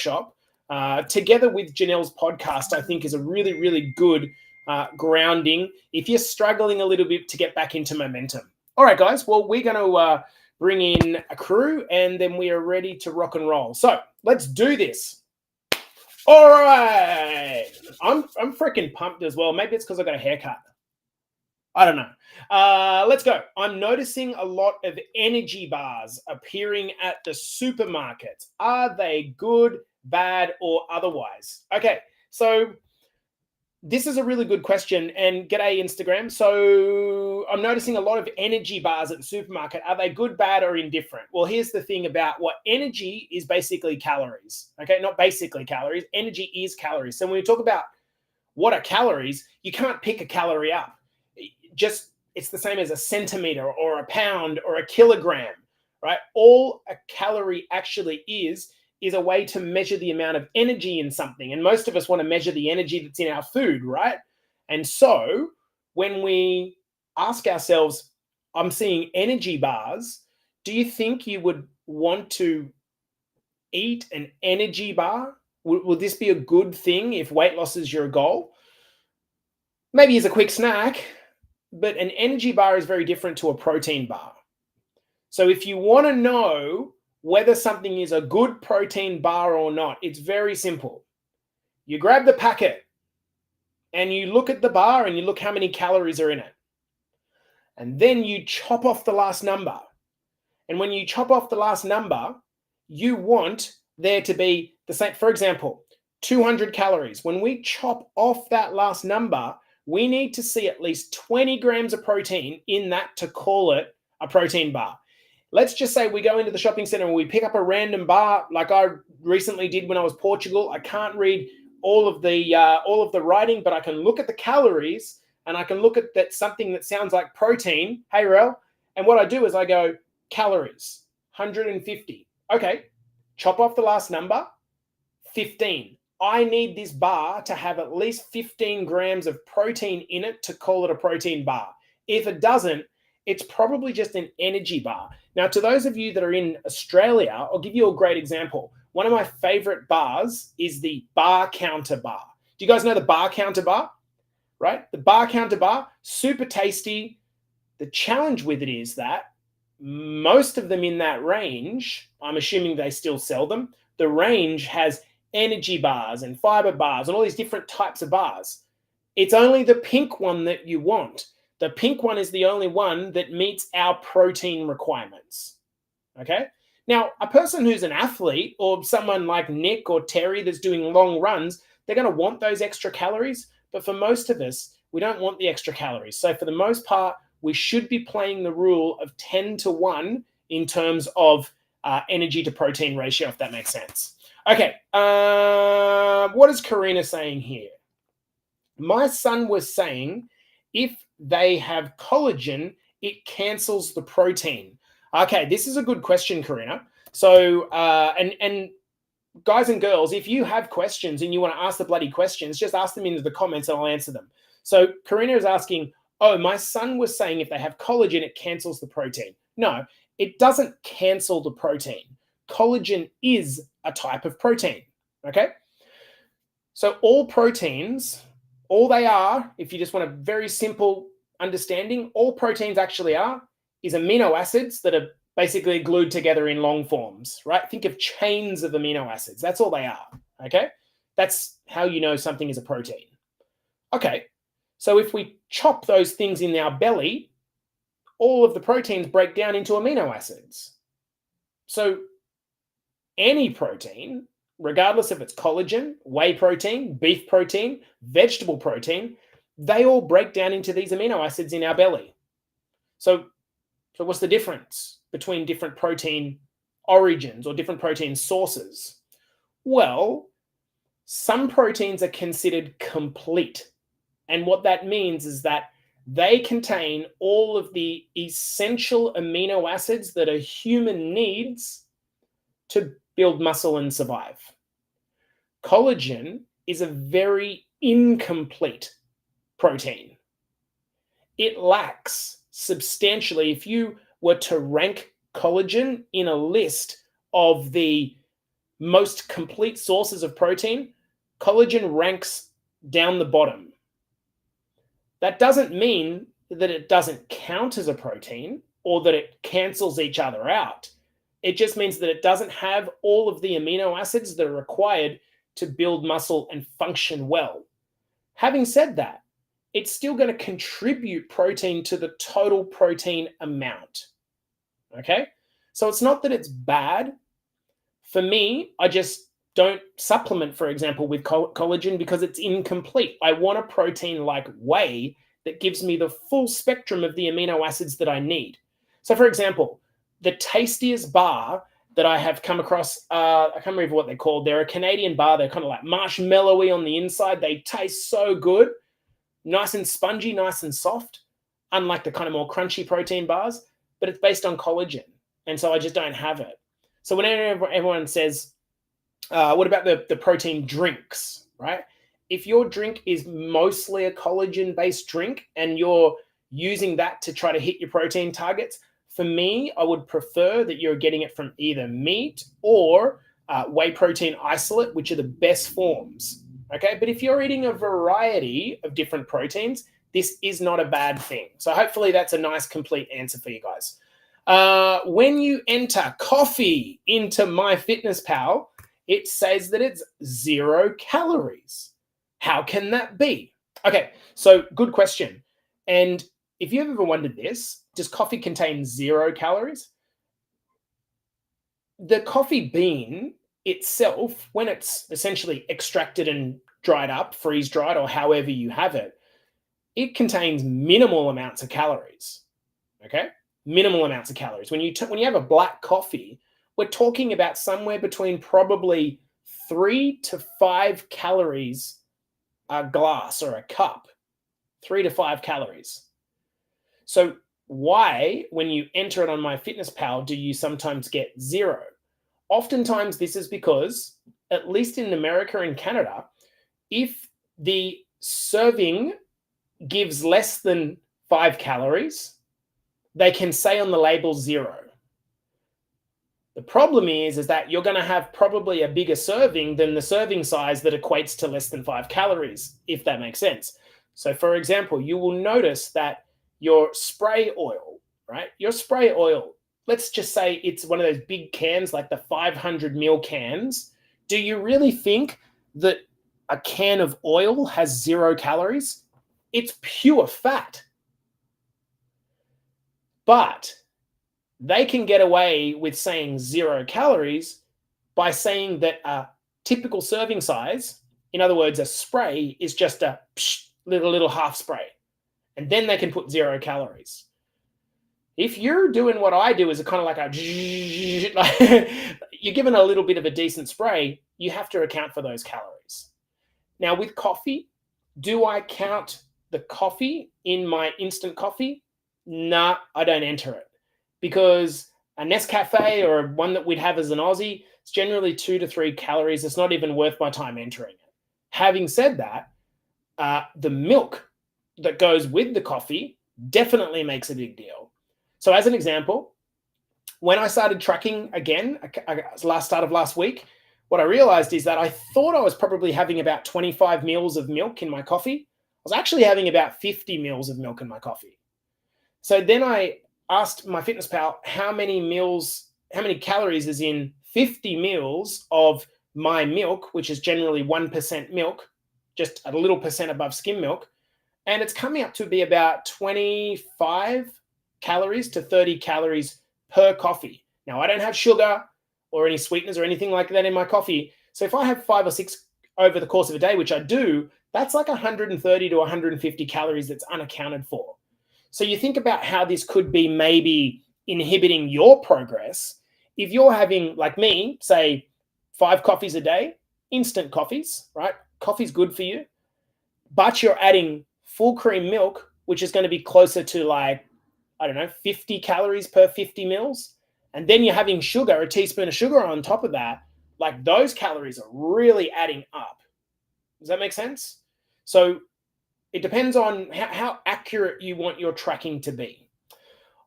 workshop, together with Janelle's podcast, I think is a really, really good grounding if you're struggling a little bit to get back into momentum. All right, guys. Well, we're going to bring in a crew, and then we are ready to rock and roll. So let's do this. All right. I'm freaking pumped as well. Maybe it's because I got a haircut. I don't know. Let's go. I'm noticing a lot of energy bars appearing at the supermarkets. Are they good, bad, or otherwise? Okay, so this is a really good question. And g'day, Instagram. So I'm noticing a lot of energy bars at the supermarket. Are they good, bad, or indifferent? Well, here's the thing about what energy is basically calories. Okay, not basically calories. Energy is calories. So when we talk about what are calories, you can't pick a calorie up. Just it's the same as a centimeter or a pound or a kilogram, right? All a calorie actually is a way to measure the amount of energy in something. And most of us want to measure the energy that's in our food, right? And so when we ask ourselves, I'm seeing energy bars, do you think you would want to eat an energy bar? Would this be a good thing if weight loss is your goal? Maybe as a quick snack, but an energy bar is very different to a protein bar. So if you want to know whether something is a good protein bar or not, it's very simple. You grab the packet and you look at the bar and you look how many calories are in it. And then you chop off the last number. And when you chop off the last number, you want there to be the same. For example, 200 calories. When we chop off that last number, we need to see at least 20 grams of protein in that to call it a protein bar. Let's just say we go into the shopping center and we pick up a random bar like I recently did when I was Portugal. I can't read all of the writing, but I can look at the calories and I can look at that something that sounds like protein. Hey, Rel. And what I do is I go calories, 150. Okay, chop off the last number, 15. I need this bar to have at least 15 grams of protein in it to call it a protein bar. If it doesn't, it's probably just an energy bar. Now, to those of you that are in Australia, I'll give you a great example. One of my favorite bars is the Bar Counter bar. Do you guys know the Bar Counter bar? Right? The Bar Counter bar, super tasty. The challenge with it is that most of them in that range, I'm assuming they still sell them, the range has energy bars and fiber bars and all these different types of bars. It's only the pink one that you want. The pink one is the only one that meets our protein requirements. Okay? Now, a person who's an athlete or someone like Nick or Terry that's doing long runs, they're going to want those extra calories. But for most of us, we don't want the extra calories. So for the most part, we should be playing the rule of 10 to 1 in terms of energy to protein ratio, if that makes sense. Okay, what is Karina saying here? My son was saying if they have collagen, it cancels the protein. Okay, this is a good question, Karina. So, and guys and girls, if you have questions and you want to ask the bloody questions, just ask them into the comments and I'll answer them. So Karina is asking, oh, my son was saying if they have collagen, it cancels the protein. No, it doesn't cancel the protein. Collagen is a type of protein, okay? So all proteins, all they are, if you just want a very simple understanding, all proteins actually are is amino acids that are basically glued together in long forms, right? Think of chains of amino acids. That's all they are, okay? That's how you know something is a protein. Okay, so if we chop those things in our belly, all of the proteins break down into amino acids. So any protein, regardless if it's collagen, whey protein, beef protein, vegetable protein, they all break down into these amino acids in our belly. So what's the difference between different protein origins or different protein sources? Well, some proteins are considered complete. And what that means is that they contain all of the essential amino acids that a human needs to build muscle and survive. Collagen is a very incomplete protein. It lacks substantially. If you were to rank collagen in a list of the most complete sources of protein, collagen ranks down the bottom. That doesn't mean that it doesn't count as a protein or that it cancels each other out. It just means that it doesn't have all of the amino acids that are required to build muscle and function well. Having said that, it's still going to contribute protein to the total protein amount. Okay? So it's not that it's bad. For me, I just don't supplement, for example, with collagen because it's incomplete. I want a protein like whey that gives me the full spectrum of the amino acids that I need. So, for example, the tastiest bar that I have come across, I can't remember what they're called. They're a Canadian bar. They're kind of like marshmallowy on the inside. They taste so good, nice and spongy, nice and soft, unlike the kind of more crunchy protein bars, but it's based on collagen. And so I just don't have it. So whenever everyone says, what about the protein drinks, right? If your drink is mostly a collagen-based drink and you're using that to try to hit your protein targets, for me, I would prefer that you're getting it from either meat or whey protein isolate, which are the best forms, okay? But if you're eating a variety of different proteins, this is not a bad thing. So hopefully that's a nice, complete answer for you guys. When you enter coffee into MyFitnessPal, it says that it's 0 calories. How can that be? Okay, so good question. And if you've ever wondered this, does coffee contain 0 calories? The coffee bean itself, when it's essentially extracted and dried up, freeze-dried, or however you have it, it contains minimal amounts of calories, okay? Minimal amounts of calories. When you have a black coffee, we're talking about somewhere between probably 3 to 5 calories a glass or a cup. 3 to 5 calories. So why, when you enter it on MyFitnessPal, do you sometimes get 0? Oftentimes this is because, at least in America and Canada, if the serving gives less than 5 calories, they can say on the label 0. The problem is that you're going to have probably a bigger serving than the serving size that equates to less than 5 calories, if that makes sense. So for example, you will notice that your spray oil, right? Your spray oil, let's just say it's one of those big cans, like the 500 ml cans. Do you really think that a can of oil has 0 calories? It's pure fat. But they can get away with saying 0 calories by saying that a typical serving size, in other words, a spray, is just a little half spray. And then they can put 0 calories. If you're doing what I do, is a kind of like you're given a little bit of a decent spray, you have to account for those calories. Now with coffee, do I count the coffee in my instant coffee? Nah, I don't enter it. Because a Nescafe or one that we'd have as an Aussie, it's generally 2 to 3 calories. It's not even worth my time entering it. Having said that, the milk that goes with the coffee definitely makes a big deal. So as an example, when I started tracking again, start of last week, what I realized is that I thought I was probably having about 25 mils of milk in my coffee. I was actually having about 50 mils of milk in my coffee. So then I asked MyFitnessPal how many calories is in 50 mils of my milk, which is generally 1% milk, just a little percent above skim milk. And it's coming up to be about 25 calories to 30 calories per coffee. Now, I don't have sugar or any sweeteners or anything like that in my coffee. So if I have 5 or 6 over the course of a day, which I do, that's like 130 to 150 calories that's unaccounted for. So you think about how this could be maybe inhibiting your progress. If you're having, like me, say 5 coffees a day, instant coffees, right? Coffee's good for you, but you're adding full cream milk, which is going to be closer to like, 50 calories per 50 mils. And then you're having sugar, a teaspoon of sugar on top of that. Like those calories are really adding up. Does that make sense? So it depends on how accurate you want your tracking to be.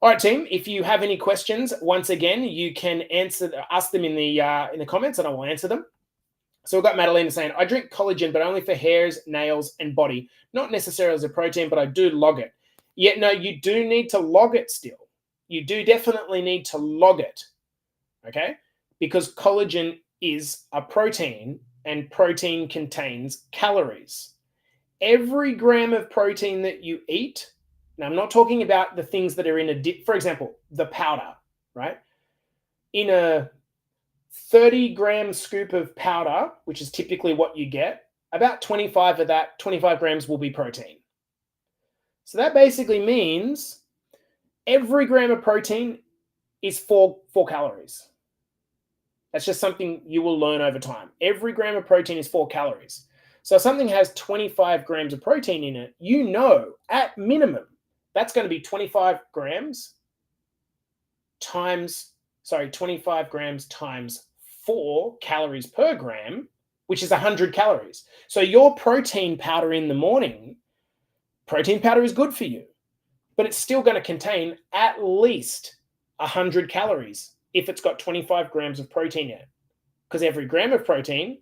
All right, team. If you have any questions, once again, you can ask them in the comments, and I will answer them. So we've got Madalena saying, I drink collagen, but only for hairs, nails, and body. Not necessarily as a protein, but I do log it. Yet, no, you do need to log it still. You do definitely need to log it, okay? Because collagen is a protein, and protein contains calories. Every gram of protein that you eat, now I'm not talking about the things that are in a dip, for example, the powder, right? In a 30-gram scoop of powder, which is typically what you get, about 25 of that, 25 grams will be protein. So that basically means every gram of protein is 4 calories. That's just something you will learn over time. Every gram of protein is 4 calories. So if something has 25 grams of protein in it, you know at minimum that's going to be 25 grams times 4 calories per gram, which is 100 calories. So your protein powder in the morning, protein powder is good for you, but it's still going to contain at least 100 calories if it's got 25 grams of protein in it, because every gram of protein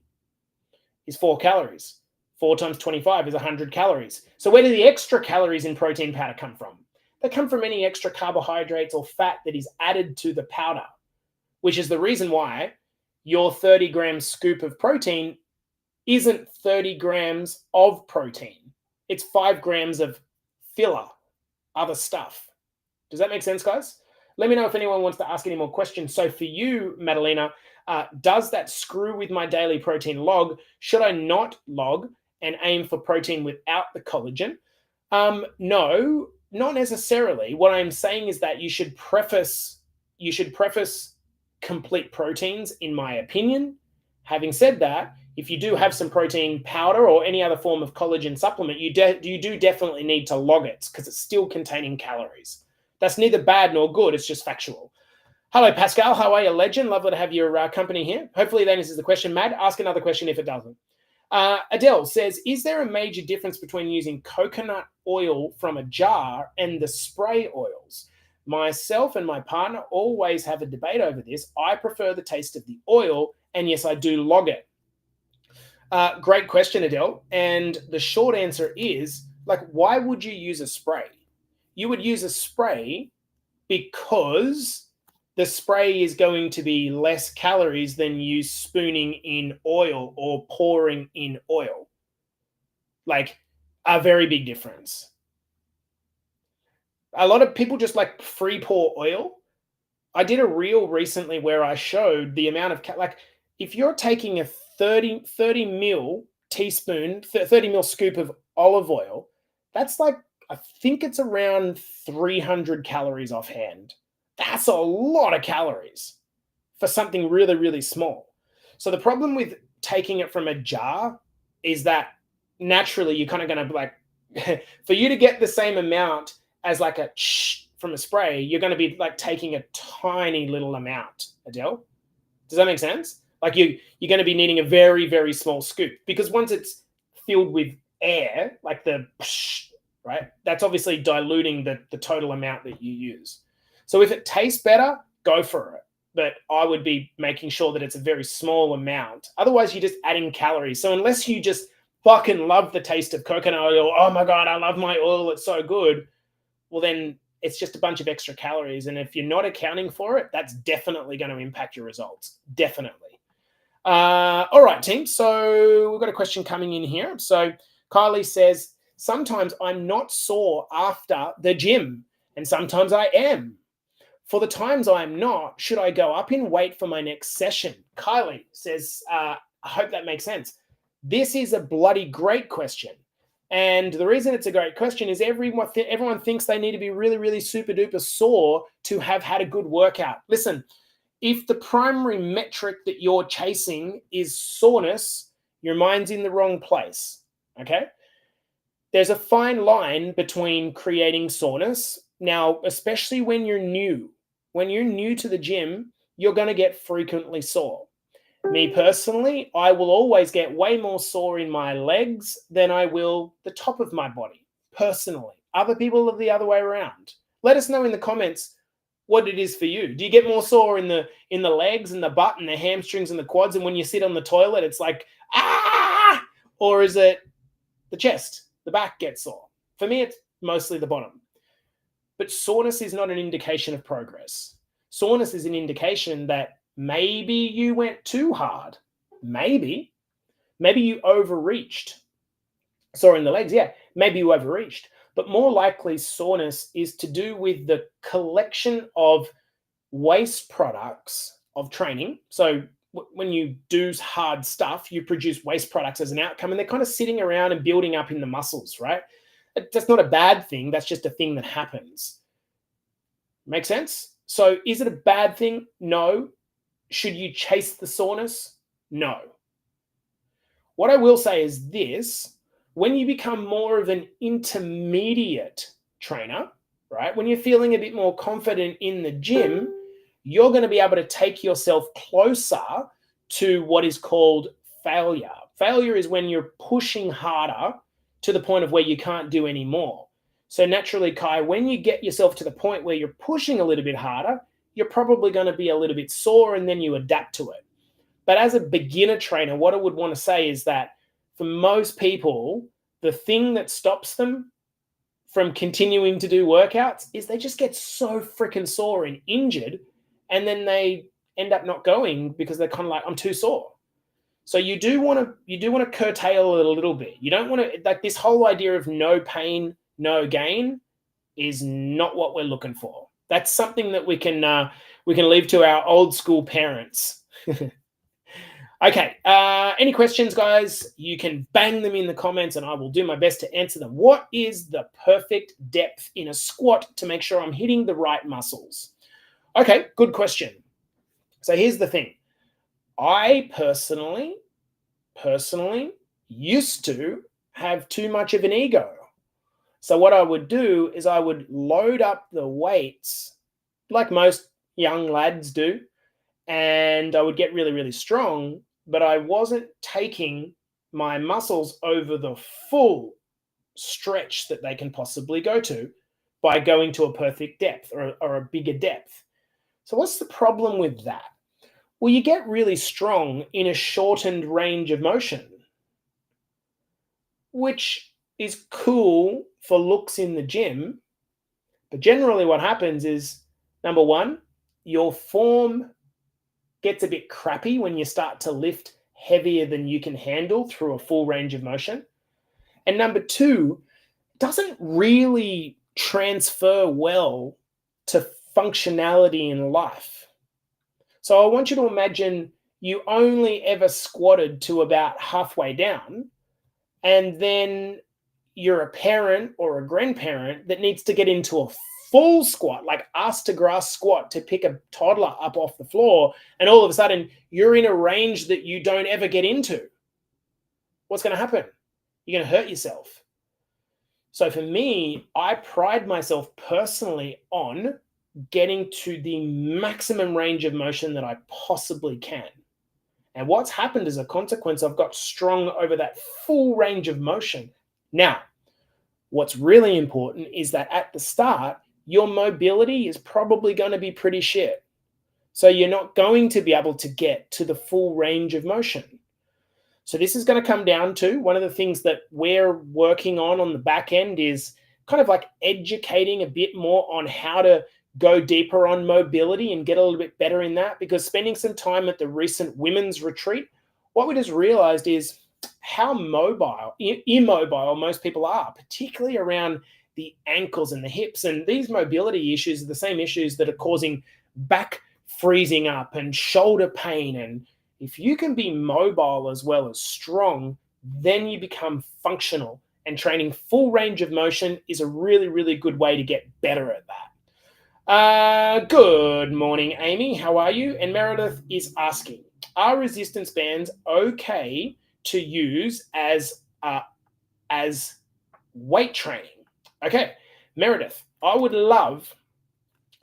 is 4 calories. 4 times 25 is 100 calories. So where do the extra calories in protein powder come from? They come from any extra carbohydrates or fat that is added to the powder, which is the reason why your 30-gram scoop of protein isn't 30 grams of protein. It's 5 grams of filler, other stuff. Does that make sense, guys? Let me know if anyone wants to ask any more questions. So for you, Madalena, does that screw with my daily protein log? Should I not log and aim for protein without the collagen? No, not necessarily. What I'm saying is that you should preface complete proteins, in my opinion. Having said that, if you do have some protein powder or any other form of collagen supplement, you do definitely need to log it because it's still containing calories. That's neither bad nor good. It's just factual. Hello, Pascal. How are you, legend? Lovely to have your company here. Hopefully that answers the question. Mad, ask another question if it doesn't. Adele says, is there a major difference between using coconut oil from a jar and the spray oils? Myself and my partner always have a debate over this. I prefer the taste of the oil, and yes, I do log it. Great question, Adele. And the short answer is, why would you use a spray? You would use a spray because the spray is going to be less calories than you spooning in oil or pouring in oil. A very big difference. A lot of people just free pour oil. I did a reel recently where I showed the amount of, if you're taking a 30 mil teaspoon, 30 mil scoop of olive oil, that's I think it's around 300 calories offhand. That's a lot of calories for something really, really small. So the problem with taking it from a jar is that naturally you're kind of going to for you to get the same amount as from a spray, you're going to be taking a tiny little amount, Adele. Does that make sense? You're going to be needing a very, very small scoop, because once it's filled with air, right, that's obviously diluting the total amount that you use. So if it tastes better, go for it. But I would be making sure that it's a very small amount. Otherwise, you're just adding calories. So unless you just fucking love the taste of coconut oil, oh my God, I love my oil, it's so good, well then it's just a bunch of extra calories. And if you're not accounting for it, that's definitely going to impact your results. Definitely. All right, team. So we've got a question coming in here. So Kylie says, sometimes I'm not sore after the gym, and sometimes I am. For the times I am not, should I go up in weight for my next session? Kylie says, I hope that makes sense. This is a bloody great question. And the reason it's a great question is everyone thinks they need to be really, really super duper sore to have had a good workout. Listen, if the primary metric that you're chasing is soreness, your mind's in the wrong place, okay? There's a fine line between creating soreness. Now, especially when you're new. When you're new to the gym, you're going to get frequently sore. Me personally, I will always get way more sore in my legs than I will the top of my body, personally. Other people are the other way around. Let us know in the comments what it is for you. Do you get more sore in the legs and the butt and the hamstrings and the quads, and when you sit on the toilet it's like ah, or is it the chest, the back gets sore? For me, it's mostly the bottom. But soreness is not an indication of progress. Soreness is an indication that maybe you went too hard. Maybe you overreached. Sore in the legs, yeah, maybe you overreached. But more likely, soreness is to do with the collection of waste products of training. So when you do hard stuff, you produce waste products as an outcome, and they're kind of sitting around and building up in the muscles, right? That's not a bad thing. That's just a thing that happens. Make sense? So is it a bad thing? No. Should you chase the soreness? No. What I will say is this: when you become more of an intermediate trainer, right? When you're feeling a bit more confident in the gym, you're going to be able to take yourself closer to what is called failure. Failure is when you're pushing harder to the point of where you can't do any more. So naturally, Kai, when you get yourself to the point where you're pushing a little bit harder, you're probably going to be a little bit sore, and then you adapt to it. But as a beginner trainer, what I would want to say is that for most people, the thing that stops them from continuing to do workouts is they just get so freaking sore and injured, and then they end up not going because they're kind of like, I'm too sore. So you do want to curtail it a little bit. You don't want to, like, this whole idea of no pain, no gain is not what we're looking for. That's something that we can leave to our old school parents. Okay. Any questions, guys? You can bang them in the comments and I will do my best to answer them. What is the perfect depth in a squat to make sure I'm hitting the right muscles? Okay, good question. So here's the thing. I personally used to have too much of an ego. So what I would do is I would load up the weights like most young lads do, and I would get really, really strong, but I wasn't taking my muscles over the full stretch that they can possibly go to by going to a perfect depth or a bigger depth. So what's the problem with that? Well, you get really strong in a shortened range of motion, which is cool for looks in the gym. But generally what happens is, number one, your form gets a bit crappy when you start to lift heavier than you can handle through a full range of motion. And number two, doesn't really transfer well to functionality in life. So I want you to imagine you only ever squatted to about halfway down, and then you're a parent or a grandparent that needs to get into a full squat, like ass to grass squat, to pick a toddler up off the floor, and all of a sudden you're in a range that you don't ever get into. What's going to happen? You're going to hurt yourself. So for me, I pride myself personally on getting to the maximum range of motion that I possibly can. And what's happened as a consequence, I've got strong over that full range of motion. Now, what's really important is that at the start, your mobility is probably going to be pretty shit. So you're not going to be able to get to the full range of motion. So this is going to come down to one of the things that we're working on the back end is kind of like educating a bit more on how to go deeper on mobility and get a little bit better in that, because spending some time at the recent women's retreat, what we just realized is how immobile most people are, particularly around the ankles and the hips. And these mobility issues are the same issues that are causing back freezing up and shoulder pain. And if you can be mobile as well as strong, then you become functional. And training full range of motion is a really, really good way to get better at that. Good morning, Amy. How are you? And Meredith is asking, are resistance bands okay to use as weight training? Okay, Meredith, I would love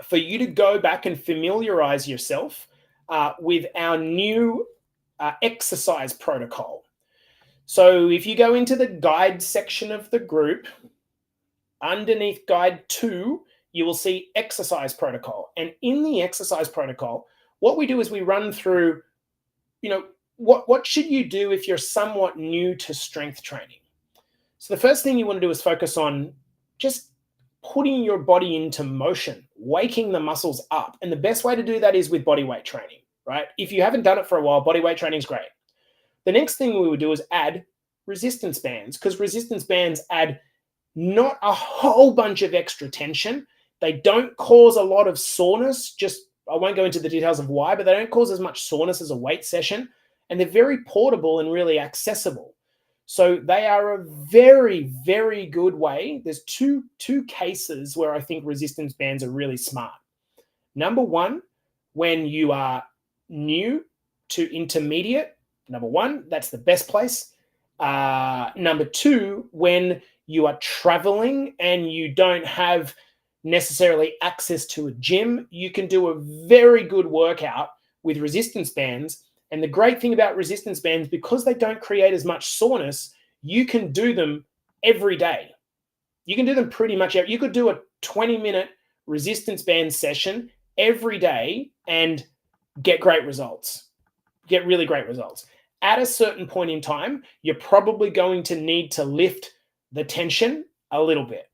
for you to go back and familiarize yourself with our new exercise protocol. So if you go into the guide section of the group, underneath guide 2, you will see exercise protocol. And in the exercise protocol, what we do is we run through, what should you do if you're somewhat new to strength training? So the first thing you want to do is focus on just putting your body into motion, waking the muscles up. And the best way to do that is with body weight training, right? If you haven't done it for a while, body weight training is great. The next thing we would do is add resistance bands, because resistance bands add not a whole bunch of extra tension. They don't cause a lot of soreness. I won't go into the details of why, but they don't cause as much soreness as a weight session. And they're very portable and really accessible. So they are a very, very good way. There's two cases where I think resistance bands are really smart. Number one, when you are new to intermediate, that's the best place. Number two, when you are traveling and you don't have necessarily access to a gym, you can do a very good workout with resistance bands. And the great thing about resistance bands, because they don't create as much soreness, you can do them every day. You can do them pretty much you could do a 20-minute resistance band session every day and get great results. Get really great results. At a certain point in time, you're probably going to need to lift the tension a little bit.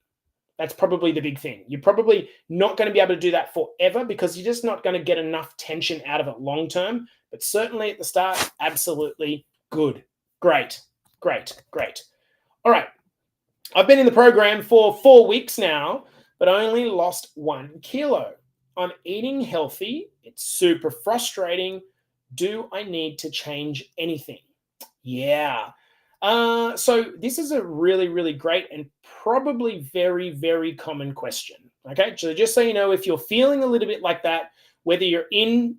That's probably the big thing. You're probably not going to be able to do that forever because you're just not going to get enough tension out of it long term. But certainly at the start, absolutely good. Great. All right. I've been in the program for 4 weeks now, but I only lost 1 kilo. I'm eating healthy. It's super frustrating. Do I need to change anything? Yeah. So this is a really, really great and probably very, very common question. Okay. So just so you know, if you're feeling a little bit like that, whether you're in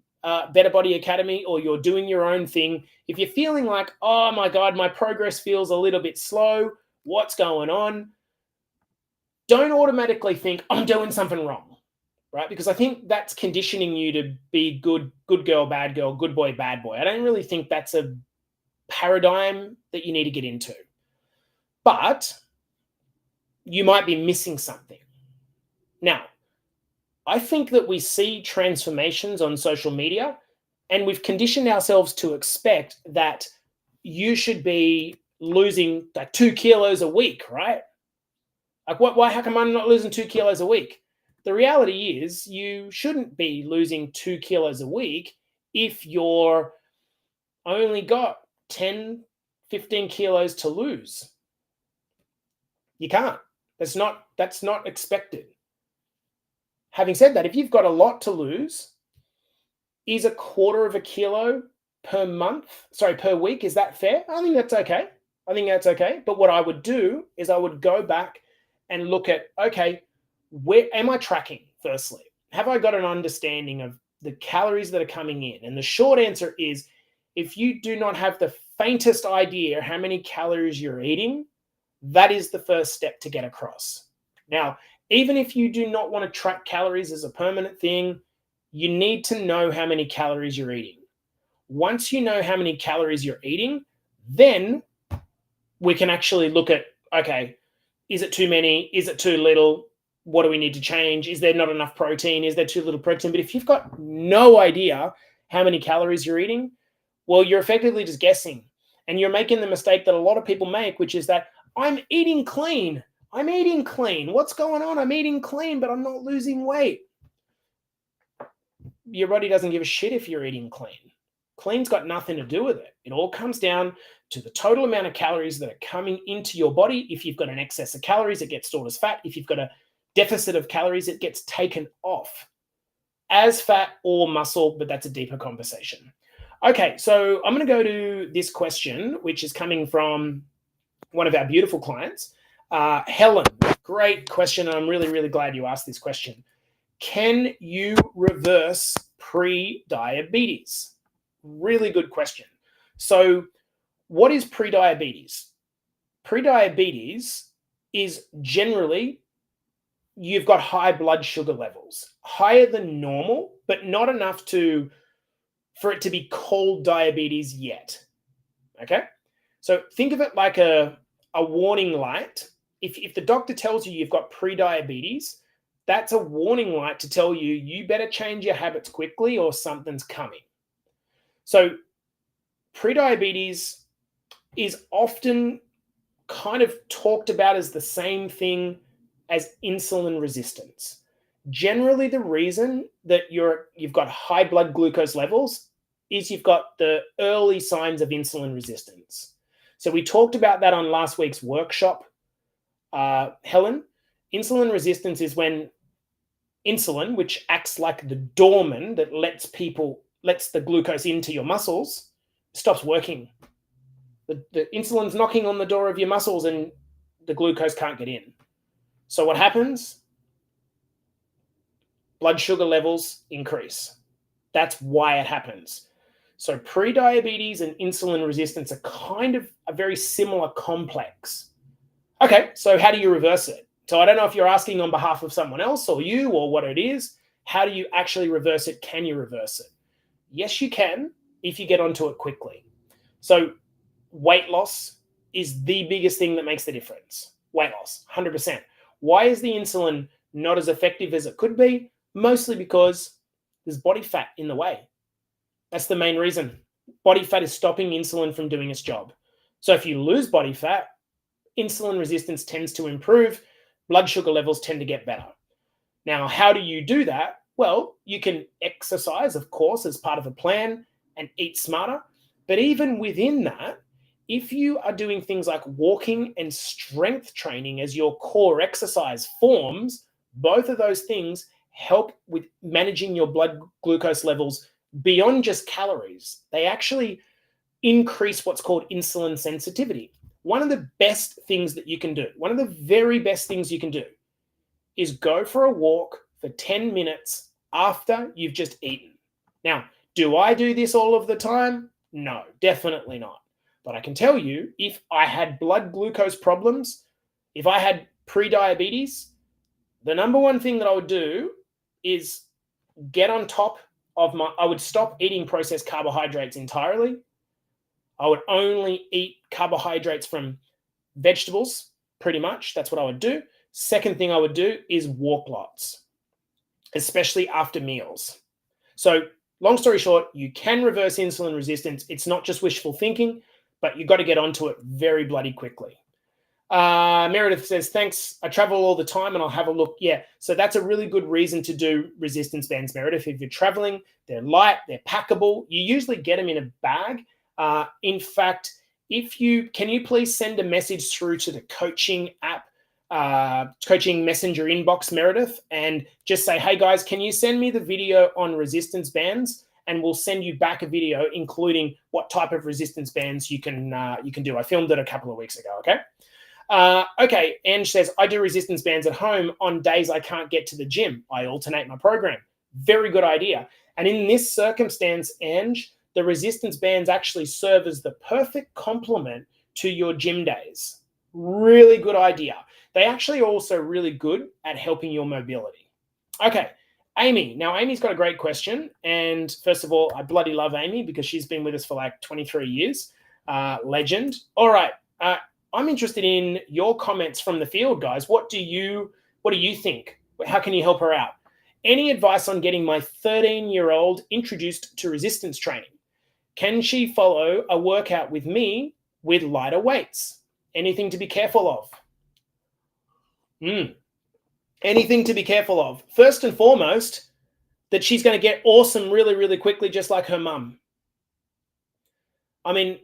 Better Body Academy or you're doing your own thing, if you're feeling like, oh my God, my progress feels a little bit slow, what's going on? Don't automatically think I'm doing something wrong, right? Because I think that's conditioning you to be good girl, good boy, bad boy. I don't really think that's a paradigm that you need to get into. But you might be missing something. Now, I think that we see transformations on social media and we've conditioned ourselves to expect that you should be losing like 2 kilos a week, right? Like how come I'm not losing 2 kilos a week? The reality is you shouldn't be losing 2 kilos a week if you're only got 10, 15 kilos to lose. You can't. That's not expected. Having said that, if you've got a lot to lose, is 1/4 of a kilo per week, is that fair? I think that's okay. But what I would do is I would go back and look at, okay, where am I tracking firstly? Have I got an understanding of the calories that are coming in? And the short answer is, if you do not have the faintest idea how many calories you're eating, that is the first step to get across. Now, even if you do not want to track calories as a permanent thing, you need to know how many calories you're eating. Once you know how many calories you're eating, then we can actually look at, okay, is it too many? Is it too little? What do we need to change? Is there not enough protein? Is there too little protein? But if you've got no idea how many calories you're eating, well, you're effectively just guessing. And you're making the mistake that a lot of people make, which is that I'm eating clean. What's going on? I'm eating clean, but I'm not losing weight. Your body doesn't give a shit if you're eating clean. Clean's got nothing to do with it. It all comes down to the total amount of calories that are coming into your body. If you've got an excess of calories, it gets stored as fat. If you've got a deficit of calories, it gets taken off as fat or muscle, but that's a deeper conversation. Okay, so I'm going to go to this question, which is coming from one of our beautiful clients, Helen. Great question, and I'm really, really glad you asked this question. Can you reverse pre-diabetes? Really good question. So what is pre-diabetes? Pre-diabetes is generally you've got high blood sugar levels, higher than normal, but not enough for it to be called diabetes yet. Okay? So think of it like a warning light. If the doctor tells you you've got pre-diabetes, that's a warning light to tell you, you better change your habits quickly or something's coming. So prediabetes is often kind of talked about as the same thing as insulin resistance. Generally, the reason that you've got high blood glucose levels is you've got the early signs of insulin resistance. So we talked about that on last week's workshop, Helen. Insulin resistance is when insulin, which acts like the doorman that lets the glucose into your muscles, stops working. The insulin's knocking on the door of your muscles and the glucose can't get in. So what happens? Blood sugar levels increase. That's why it happens. So prediabetes and insulin resistance are kind of a very similar complex. Okay, so how do you reverse it? So I don't know if you're asking on behalf of someone else or you or what it is. How do you actually reverse it? Can you reverse it? Yes, you can if you get onto it quickly. So weight loss is the biggest thing that makes the difference. Weight loss, 100%. Why is the insulin not as effective as it could be? Mostly because there's body fat in the way. That's the main reason. Body fat is stopping insulin from doing its job. So if you lose body fat, insulin resistance tends to improve, blood sugar levels tend to get better. Now, how do you do that? Well, you can exercise, of course, as part of a plan and eat smarter. But even within that, if you are doing things like walking and strength training as your core exercise forms, both of those things help with managing your blood glucose levels beyond just calories. They actually increase what's called insulin sensitivity. One of the best things that you can do, one of the very best things you can do, is go for a walk for 10 minutes after you've just eaten. Now, do I do this all of the time? No, definitely not. But I can tell you, if I had blood glucose problems, if I had prediabetes, the number one thing that I would do is get on top of I would stop eating processed carbohydrates entirely. I would only eat carbohydrates from vegetables, pretty much. That's what I would do. Second thing I would do is walk lots, especially after meals. So long story short, you can reverse insulin resistance. It's not just wishful thinking, but you've got to get onto it very bloody quickly. Meredith says, thanks. I travel all the time and I'll have a look. Yeah, so that's a really good reason to do resistance bands, Meredith. If you're traveling, they're light, they're packable. You usually get them in a bag. In fact, can you please send a message through to the coaching app, coaching messenger inbox, Meredith, and just say, hey guys, can you send me the video on resistance bands? And we'll send you back a video including what type of resistance bands you can do. I filmed it a couple of weeks ago, okay? Okay, Ange says, I do resistance bands at home on days I can't get to the gym. I alternate my program. Very good idea. And in this circumstance, Ange, the resistance bands actually serve as the perfect complement to your gym days. Really good idea. They actually are also really good at helping your mobility. Okay, Amy. Now, Amy's got a great question. And first of all, I bloody love Amy because she's been with us for like 23 years. Legend. All right. I'm interested in your comments from the field, guys. What do you think? How can you help her out? Any advice on getting my 13-year-old introduced to resistance training? Can she follow a workout with me with lighter weights? Anything to be careful of? Anything to be careful of? First and foremost, that she's going to get awesome really, really quickly, just like her mum. I mean,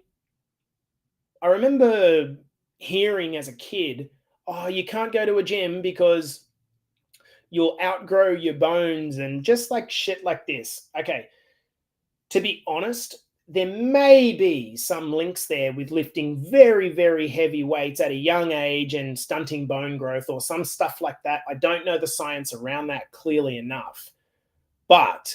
I remember hearing as a kid, oh, you can't go to a gym because you'll outgrow your bones and just like shit like this. Okay, to be honest, there may be some links there with lifting very, very heavy weights at a young age and stunting bone growth or some stuff like that. I don't know the science around that clearly enough. But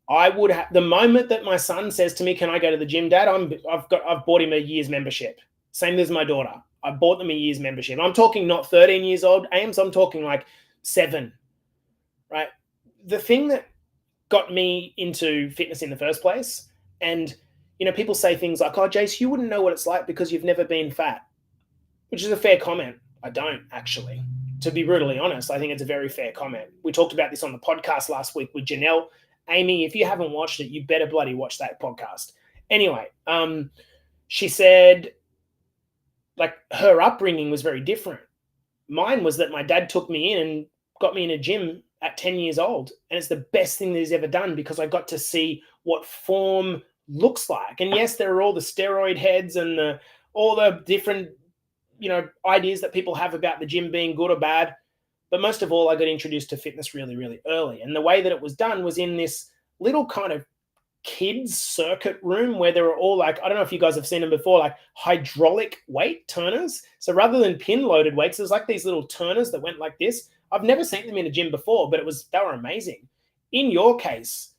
I would have, the moment that my son says to me, can I go to the gym, Dad? I've bought him a year's membership. Same as my daughter. I bought them a year's membership. I'm talking not 13 years old, Ames. I'm talking like 7, right? The thing that got me into fitness in the first place, and people say things like, oh, Jace, you wouldn't know what it's like because you've never been fat, which is a fair comment. I don't actually. To be brutally honest, I think it's a very fair comment. We talked about this on the podcast last week with Janelle. Amy, if you haven't watched it, you better bloody watch that podcast. Anyway, she said, like, her upbringing was very different. Mine was that my dad took me in and got me in a gym at 10 years old. And it's the best thing that he's ever done because I got to see what form looks like. And yes, there are all the steroid heads and all the different, ideas that people have about the gym being good or bad. But most of all, I got introduced to fitness really, really early. And the way that it was done was in this little kind of kids circuit room where there were all like, I don't know if you guys have seen them before, like hydraulic weight turners. So rather than pin loaded weights, there's like these little turners that went like this. I've never seen them in a gym before, but they were amazing. In your case,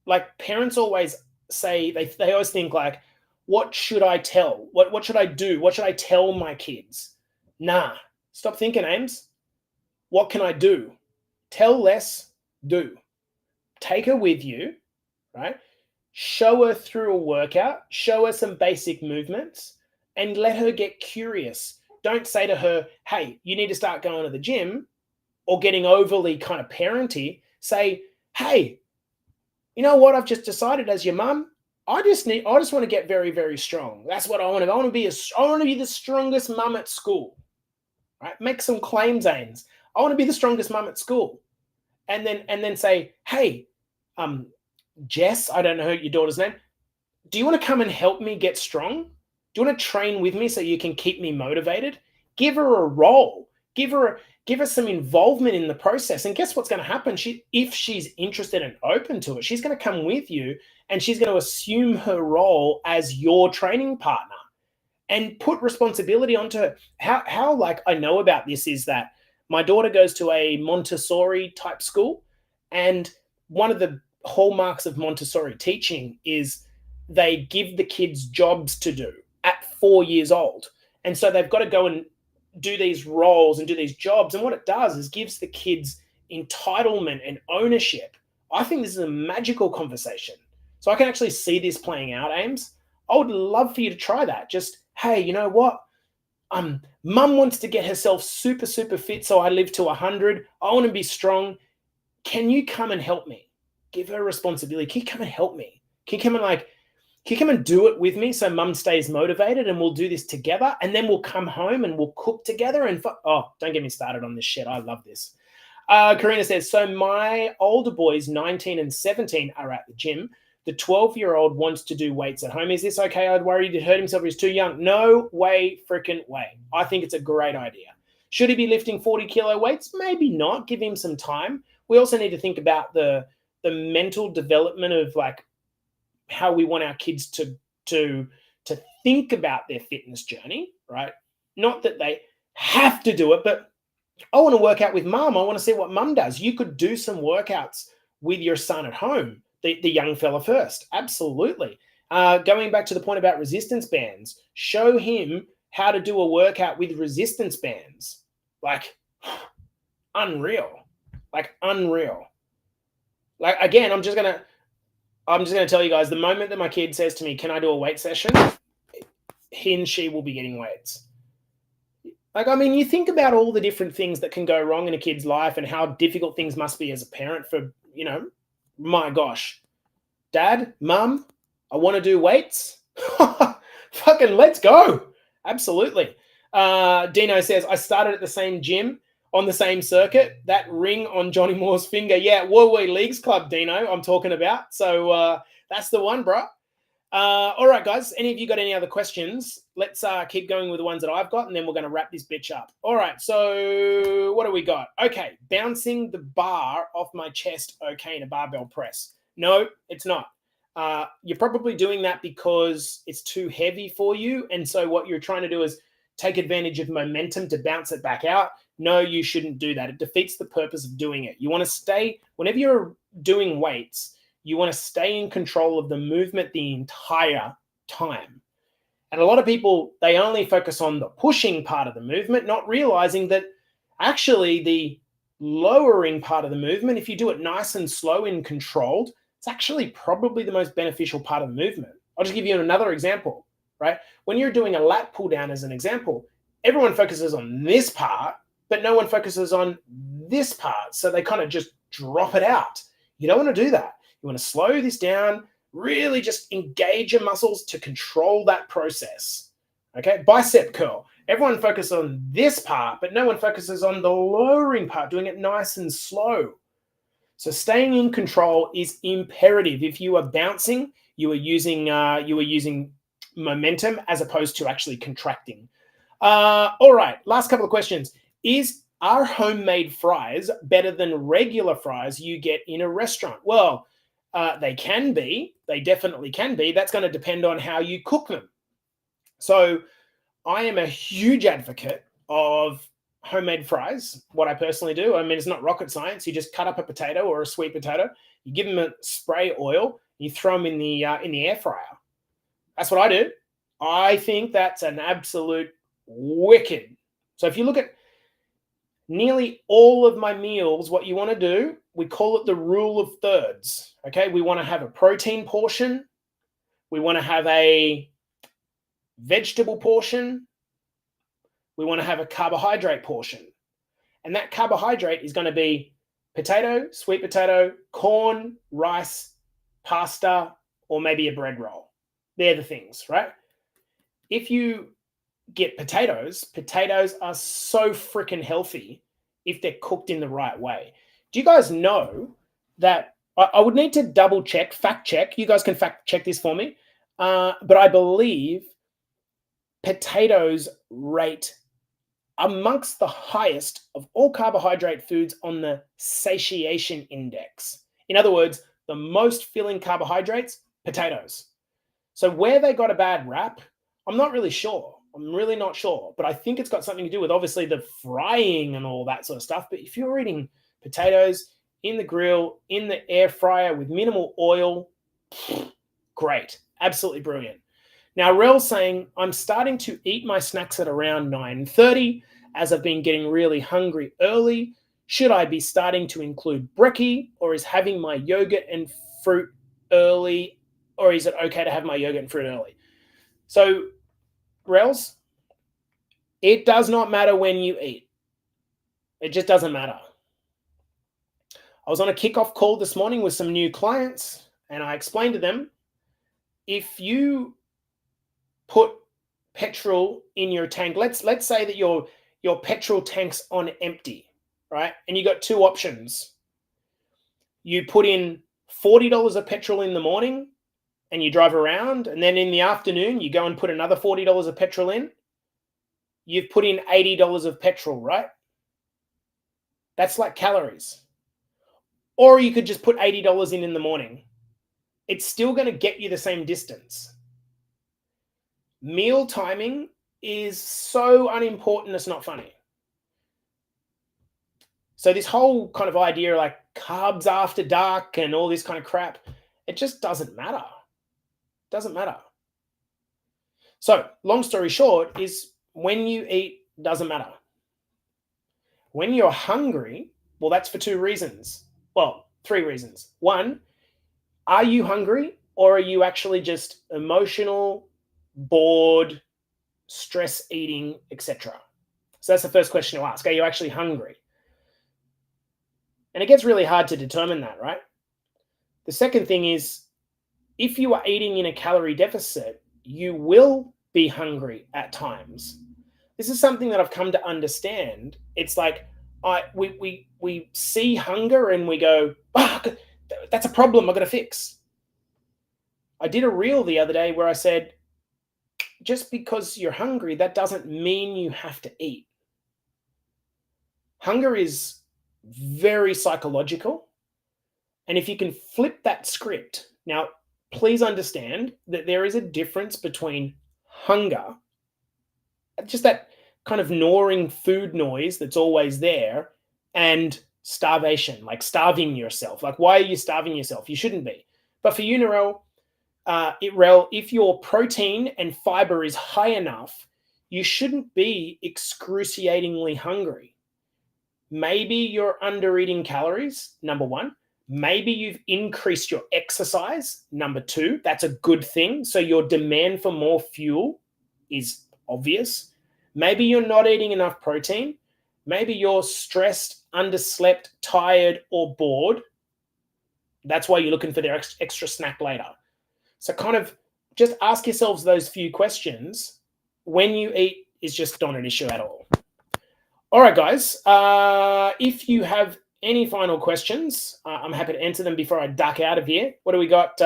like parents always say, they always think like, what should I tell? What should I do? What should I tell my kids? Nah, stop thinking, Ames. What can I do? Tell less, do. Take her with you, right? Show her through a workout, show her some basic movements, and let her get curious. Don't say to her, hey, you need to start going to the gym, or getting overly kind of parenty. Say, hey, you know what? I've just decided as your mum, I just want to get very, very strong. That's what I want to. I want to be the strongest mum at school. Right? Make some claims, Ames. I want to be the strongest mum at school. And then say, hey, Jess, I don't know your daughter's name. Do you want to come and help me get strong? Do you want to train with me so you can keep me motivated? Give her a role. Give her some involvement in the process. And guess what's going to happen? If she's interested and open to it, she's going to come with you and she's going to assume her role as your training partner and put responsibility onto her. How like I know about this is that my daughter goes to a Montessori type school, and one of the hallmarks of Montessori teaching is they give the kids jobs to do at 4 years old. And so they've got to go and do these roles and do these jobs. And what it does is gives the kids entitlement and ownership. I think this is a magical conversation. So I can actually see this playing out, Ames. I would love for you to try that. Just, hey, you know what? Mum wants to get herself super, super fit so I live to 100. I want to be strong. Can you come and help me? Give her responsibility. Can you come and help me? Can you come and do it with me so mum stays motivated, and we'll do this together, and then we'll come home and we'll cook together and don't get me started on this shit. I love this. Karina says, so my older boys, 19 and 17, are at the gym. The 12-year-old wants to do weights at home. Is this okay? I'd worry he'd hurt himself. He's too young. No way freaking way. I think it's a great idea. Should he be lifting 40-kilo weights? Maybe not. Give him some time. We also need to think about the mental development of like how we want our kids to think about their fitness journey, right? Not that they have to do it, but I want to work out with mum. I want to see what mum does. You could do some workouts with your son at home, the young fella first. Absolutely. Going back to the point about resistance bands, show him how to do a workout with resistance bands. Like, unreal. Like, unreal. Like, again, I'm just gonna tell you guys, the moment that my kid says to me, can I do a weight session? He and she will be getting weights. Like, I mean, you think about all the different things that can go wrong in a kid's life and how difficult things must be as a parent for, my gosh. Dad, mum, I want to do weights. Fucking let's go. Absolutely. Dino says, I started at the same gym on the same circuit. That ring on Johnny Moore's finger. Yeah, Woolwee Leagues Club, Dino, I'm talking about. So that's the one, bro. All right, guys. Any of you got any other questions? Let's keep going with the ones that I've got, and then we're going to wrap this bitch up. All right, so what do we got? Okay, bouncing the bar off my chest, okay, in a barbell press. No, it's not. You're probably doing that because it's too heavy for you, and so what you're trying to do is take advantage of momentum to bounce it back out. No, you shouldn't do that. It defeats the purpose of doing it. You want to stay, whenever you're doing weights, you want to stay in control of the movement the entire time. And a lot of people, they only focus on the pushing part of the movement, not realizing that actually the lowering part of the movement, if you do it nice and slow and controlled, it's actually probably the most beneficial part of the movement. I'll just give you another example, right? When you're doing a lat pull down as an example, everyone focuses on this part, but no one focuses on this part. So they kind of just drop it out. You don't want to do that. You want to slow this down, really just engage your muscles to control that process. Okay, bicep curl. Everyone focuses on this part, but no one focuses on the lowering part, doing it nice and slow. So staying in control is imperative. If you are bouncing, you are using momentum as opposed to actually contracting. All right, last couple of questions. Are homemade fries better than regular fries you get in a restaurant? Well, they can be. They definitely can be. That's going to depend on how you cook them. So I am a huge advocate of homemade fries. What I personally do, I mean, it's not rocket science. You just cut up a potato or a sweet potato. You give them a spray oil. You throw them in the air fryer. That's what I do. I think that's an absolute wicked. So if you look at nearly all of my meals, what you want to do, we call it the rule of thirds. Okay, we want to have a protein portion. We want to have a vegetable portion. We want to have a carbohydrate portion. And that carbohydrate is going to be potato, sweet potato, corn, rice, pasta, or maybe a bread roll. They're the things, right? If you get potatoes are so freaking healthy if they're cooked in the right way. Do you guys know that I would need to double check, fact check. You guys can fact check this for me. But I believe potatoes rate amongst the highest of all carbohydrate foods on the satiation index. In other words, the most filling carbohydrates, potatoes. So where they got a bad rap, I'm not really sure. I'm really not sure. But I think it's got something to do with obviously the frying and all that sort of stuff. But if you're eating potatoes in the grill, in the air fryer with minimal oil, great. Absolutely brilliant. Now, Rel's saying, I'm starting to eat my snacks at around 9:30 as I've been getting really hungry early. Should I be starting to include brekkie, or is having my yogurt and fruit early, or is it okay to have my yogurt and fruit early? So, Rels, it does not matter when you eat. It just doesn't matter. I was on a kickoff call this morning with some new clients, and I explained to them, if you put petrol in your tank, let's say that your petrol tank's on empty, right? And you got two options. You put in $40 of petrol in the morning and you drive around, and then in the afternoon you go and put another $40 of petrol in. You've put in $80 of petrol, right? That's like calories. Or you could just put $80 in the morning. It's still going to get you the same distance. Meal timing is so unimportant, it's not funny. So this whole kind of idea like carbs after dark and all this kind of crap, it just doesn't matter. It doesn't matter. So long story short is when you eat doesn't matter. When you're hungry, well, that's for two reasons. Well, three reasons. One, are you hungry, or are you actually just emotional, bored, stress eating, etc.? So that's the first question to ask. Are you actually hungry? And it gets really hard to determine that, right? The second thing is, if you are eating in a calorie deficit, you will be hungry at times. This is something that I've come to understand. It's like we see hunger and we go, oh, that's a problem I've got to fix. I did a reel the other day where I said, just because you're hungry, that doesn't mean you have to eat. Hunger is very psychological. And if you can flip that script, now, please understand that there is a difference between hunger, just that kind of gnawing food noise that's always there, and starvation, like starving yourself. Like, why are you starving yourself? You shouldn't be. But for you, Narelle, if your protein and fiber is high enough, you shouldn't be excruciatingly hungry. Maybe you're under eating calories, number one. Maybe you've increased your exercise, number two. That's a good thing. So your demand for more fuel is obvious. Maybe you're not eating enough protein. Maybe you're stressed, underslept, tired, or bored. That's why you're looking for their extra snack later. So kind of just ask yourselves those few questions. When you eat is just not an issue at all. All right, guys. If you have any final questions, I'm happy to answer them before I duck out of here. What do we got?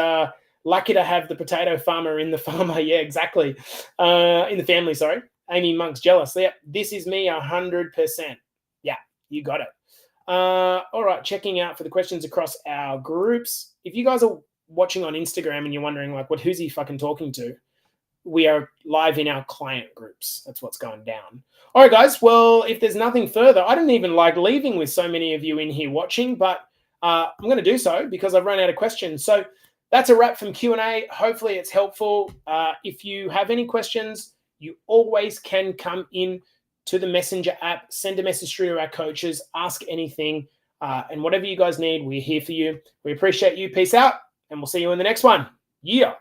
Lucky to have the potato farmer in the farmer. Yeah, exactly. In the family, sorry. Amy Monk's jealous. Yeah, this is me 100%. Yeah, you got it. All right, checking out for the questions across our groups. If you guys are watching on Instagram and you're wondering, like, who's he fucking talking to? We are live in our client groups. That's what's going down. All right, guys. Well, if there's nothing further, I didn't even like leaving with so many of you in here watching, but I'm going to do so because I've run out of questions. So that's a wrap from Q&A. Hopefully it's helpful. If you have any questions, you always can come in to the Messenger app, send a message through to our coaches, ask anything, and whatever you guys need, we're here for you. We appreciate you. Peace out, and we'll see you in the next one. Yeah.